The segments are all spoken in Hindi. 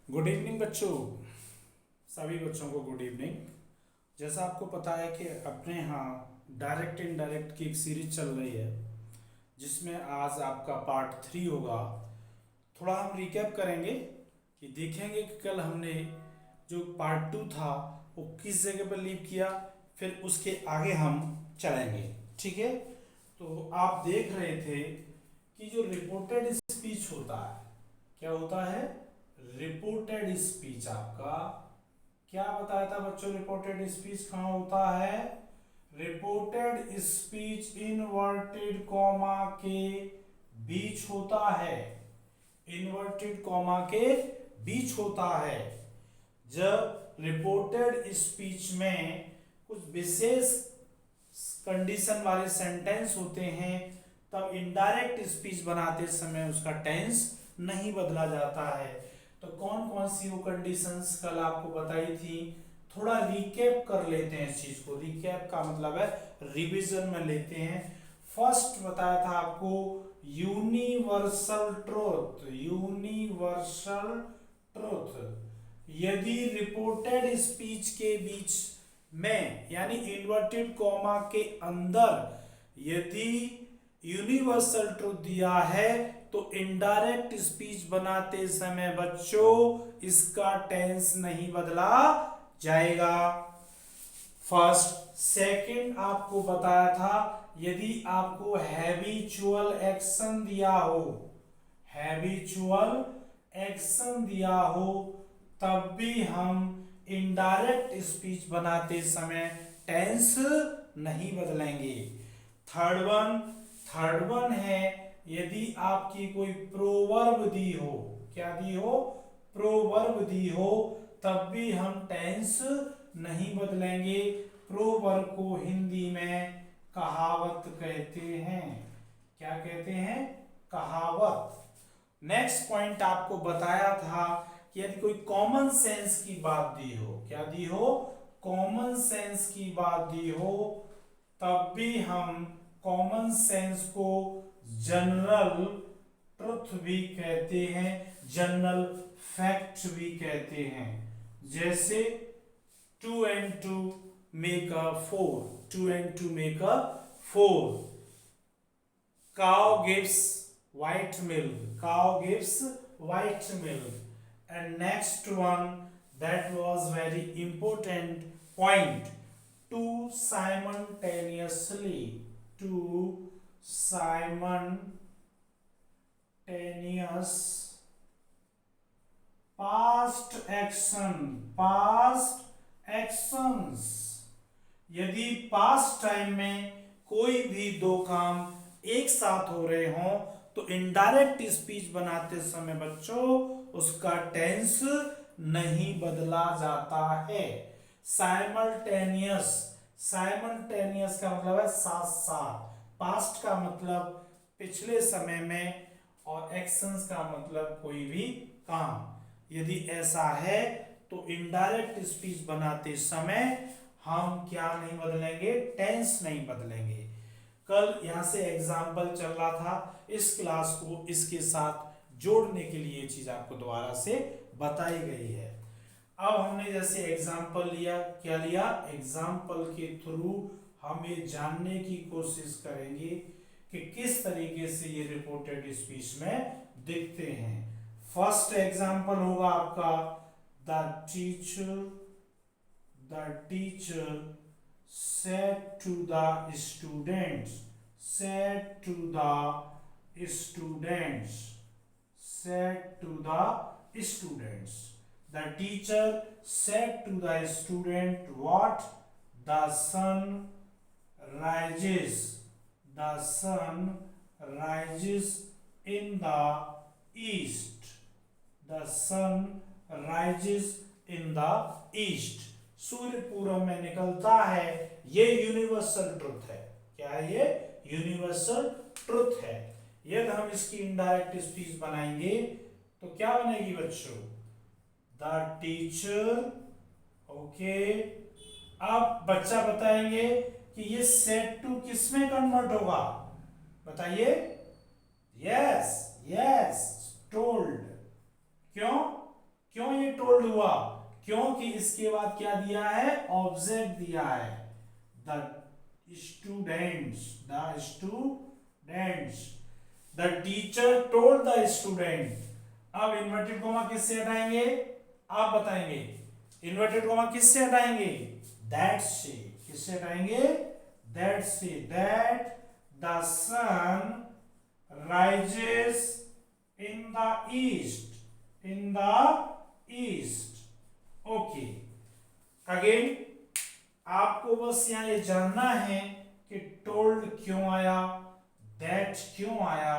गुड इवनिंग बच्चों। सभी बच्चों को गुड इवनिंग। जैसा आपको पता है कि अपने यहाँ डायरेक्ट इनडायरेक्ट की एक सीरीज चल रही है, जिसमें आज आपका पार्ट 3 होगा। थोड़ा हम रिकैप करेंगे कि देखेंगे कि कल हमने जो पार्ट 2 था वो किस जगह पर लीव किया, फिर उसके आगे हम चलेंगे। ठीक है, तो आप देख रहे थे कि जो रिपोर्टेड स्पीच होता है, क्या होता है? रिपोर्टेड स्पीच आपका क्या बताया था बच्चों? रिपोर्टेड स्पीच कहाँ होता है? रिपोर्टेड स्पीच इनवर्टेड कॉमा के बीच होता है। इनवर्टेड कॉमा के बीच होता है। जब रिपोर्टेड स्पीच में कुछ विशेष कंडीशन वाले सेंटेंस होते हैं, तब इनडायरेक्ट स्पीच बनाते समय उसका टेंस नहीं बदला जाता है। तो कौन कौन सी वो कंडीशंस कल आपको बताई थी, थोड़ा रिकैप कर लेते हैं इस चीज को। रिकैप का मतलब है रिवीजन में लेते हैं। फर्स्ट बताया था आपको यूनिवर्सल ट्रूथ। यूनिवर्सल ट्रूथ, यदि रिपोर्टेड स्पीच के बीच में यानी इन्वर्टेड कॉमा के अंदर यदि यूनिवर्सल ट्रूथ दिया है तो इनडायरेक्ट स्पीच बनाते समय बच्चों इसका टेंस नहीं बदला जाएगा। फर्स्ट। सेकंड आपको बताया था यदि आपको हैबिचुअल एक्शन दिया हो, हैबिचुअल एक्शन दिया हो, तब भी हम इनडायरेक्ट स्पीच बनाते समय टेंस नहीं बदलेंगे। थर्ड वन है यदि आपकी कोई प्रोवर्ब दी हो, क्या दी हो? प्रोवर्ब दी हो, तब भी हम टेंस नहीं बदलेंगे। प्रोवर्ब को हिंदी में कहावत कहते हैं। क्या कहते हैं? कहावत। नेक्स्ट पॉइंट आपको बताया था कि यदि कोई कॉमन सेंस की बात दी हो, क्या दी हो? कॉमन सेंस की बात दी हो, तब भी हम कॉमन सेंस को जनरल ट्रुथ भी कहते हैं, जनरल फैक्ट भी कहते हैं। जैसे 2 and 2 make a 4, 2 and 2 make a 4, cow gives white milk, cow gives white milk. And next one, that was very important point, two simultaneously, two simultaneous past actions, यदि पास्ट टाइम में कोई भी दो काम एक साथ हो रहे हों तो इनडायरेक्ट स्पीच बनाते समय बच्चों उसका टेंस नहीं बदला जाता है। साइमल्टेनियस, साइमल्टेनियस का मतलब है साथ साथ। पास्ट का मतलब पिछले समय में, और एक्शंस का मतलब कोई भी काम। यदि ऐसा है तो इनडायरेक्ट स्पीच बनाते समय हम क्या नहीं बदलेंगे? टेंस नहीं बदलेंगे। कल यहां से एग्जाम्पल चल रहा था, इस क्लास को इसके साथ जोड़ने के लिए चीज आपको दोबारा से बताई गई है। अब हमने जैसे एग्जाम्पल लिया, क्या लिया? एग्जाम्पल के थ्रू हम ये जानने की कोशिश करेंगे कि किस तरीके से ये रिपोर्टेड स्पीच में दिखते हैं। फर्स्ट एग्जाम्पल होगा आपका the teacher said to the students, said to the students, said to the students. The teacher said to the student, what? The sun rises, the sun rises in the east, the sun rises in the east. सूर्य पूर्व में निकलता है, ये यूनिवर्सल ट्रुथ है। क्या है ये? यूनिवर्सल ट्रुथ है। यदि हम इसकी इनडायरेक्ट स्पीच बनाएंगे तो क्या बनेगी बच्चों? The teacher. ओके, अब बच्चा बताएंगे कि ये सेड टू किस में कन्वर्ट होगा? बताइए। Yes, yes, told. क्यों? क्यों ये क्योंकि इसके बाद क्या दिया है, ऑब्जेक्ट दिया है, the students, the teacher told the student. अब इन्वर्टेड कोमा किससे हटाएंगे, आप बताएंगे, इन्वर्टेड कोमा किससे हटाएंगे, दैट से, किससे हटाएंगे, दैट से, that the sun rises in the east, in the east, okay, again आपको बस यहाँ ये जानना है कि टोल्ड क्यों आया, दैट क्यों आया,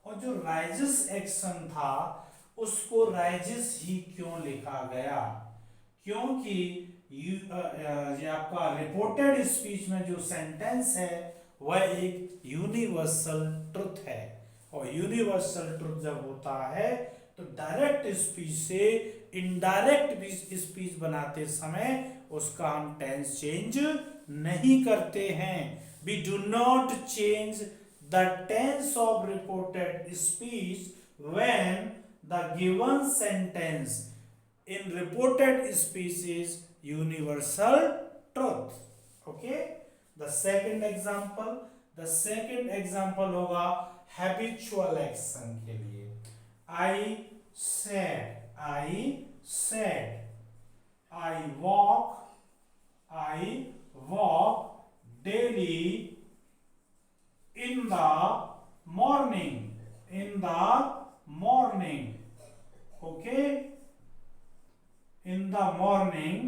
और जो राइजेस एक्शन था उसको राइजेस ही क्यों लिखा गया, क्योंकि ये आपका रिपोर्टेड स्पीच में जो सेंटेंस है वह एक यूनिवर्सल ट्रुथ है, और यूनिवर्सल ट्रुथ जब होता है तो डायरेक्ट स्पीच से इनडायरेक्ट स्पीच बनाते समय उसका हम टेंस चेंज नहीं करते हैं। We do not change the tense of reported speech when the given sentence in reported speech is universal truth. Okay, the second example होगा हैबिचुअल एक्शन के लिए। I said, I walk daily in the morning, okay, in the morning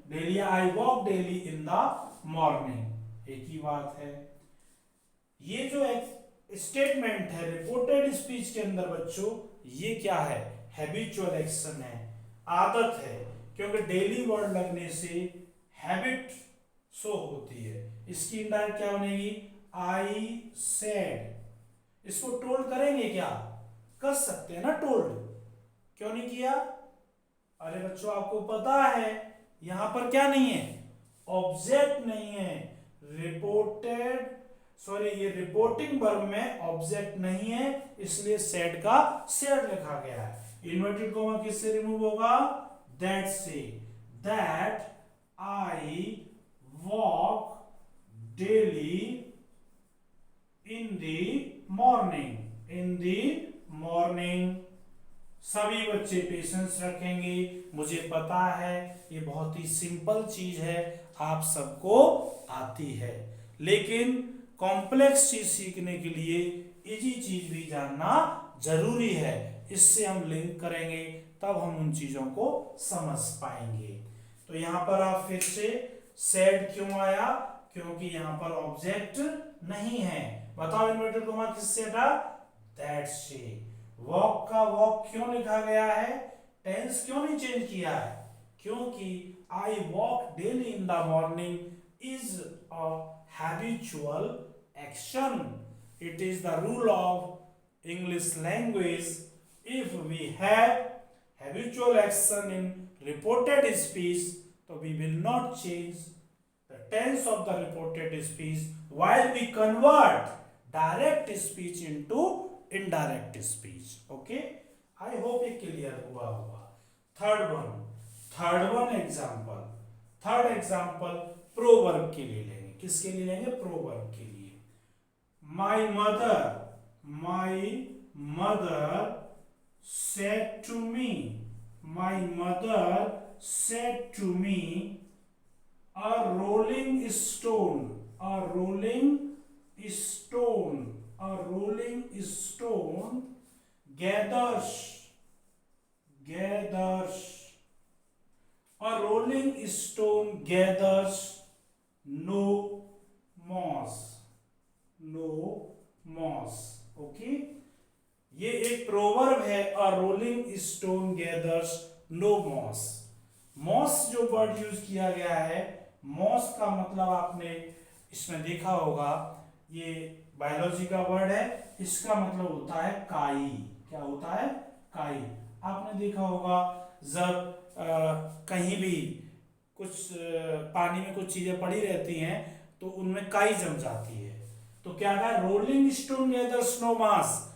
daily, I walk daily in the morning, एक ही बात है। ये जो एक स्टेटमेंट है रिपोर्टेड स्पीच के अंदर बच्चों, ये क्या है, हैबिचुअल एक्शन है, आदत है, क्योंकि डेली वर्ड लगने से हैबिट शो होती है। इसकी इंडायरेक्ट क्या बनेगी, आई सेड। इसको टोल्ड करेंगे क्या, कर सकते हैं ना टोल्ड, क्यों नहीं किया, अरे बच्चों आपको पता है यहां पर क्या नहीं है, ऑब्जेक्ट नहीं है, ये रिपोर्टिंग वर्ब में ऑब्जेक्ट नहीं है, इसलिए सेड का सेड लिखा गया है। इन्वर्टेड कोमा किससे रिमूव होगा, दैट से, that I walk daily in the morning. सभी बच्चे पेशेंस रखेंगे, मुझे पता है ये बहुत ही सिंपल चीज है, आप सबको आती है, लेकिन कॉम्प्लेक्स चीज सीखने के लिए इजी चीज भी जानना जरूरी है। इससे हम लिंक करेंगे तब हम उन चीजों को समझ पाएंगे। तो यहां पर आप फिर से सेड क्यों आया, क्योंकि यहां पर ऑब्जेक्ट नहीं है। बताओ इन्वर्टेड कोमा किससे था, दैट से। वॉक का वॉक क्यों लिखा गया है, टेंस क्यों नहीं चेंज किया है, क्योंकि I walk daily in the morning is a habitual action. It is the rule of English language. If we have habitual action in reported speech, so we will not change the tense of the reported speech while we convert direct speech into indirect speech. Okay, I hope it clear हुआ होगा। थर्ड एग्जाम्पल प्रोवर्ब के लिए लेंगे। किसके लिए लेंगे, प्रोवर्ब के लिए। My mother said to me a rolling stone gathers a rolling stone gathers no moss। Okay, ये एक प्रोवर्ब है, a rolling stone gathers no moss. Moss जो वर्ड यूज किया गया है, मॉस का मतलब आपने इसमें देखा होगा, ये बायोलॉजी का वर्ड है, इसका मतलब होता है काई। क्या होता है, काई। आपने देखा होगा जब कहीं भी कुछ पानी में कुछ चीजें पड़ी रहती हैं तो उनमें काई जम जाती है, तो क्या है, रोलिंग स्टोन गैदर्स नो मास,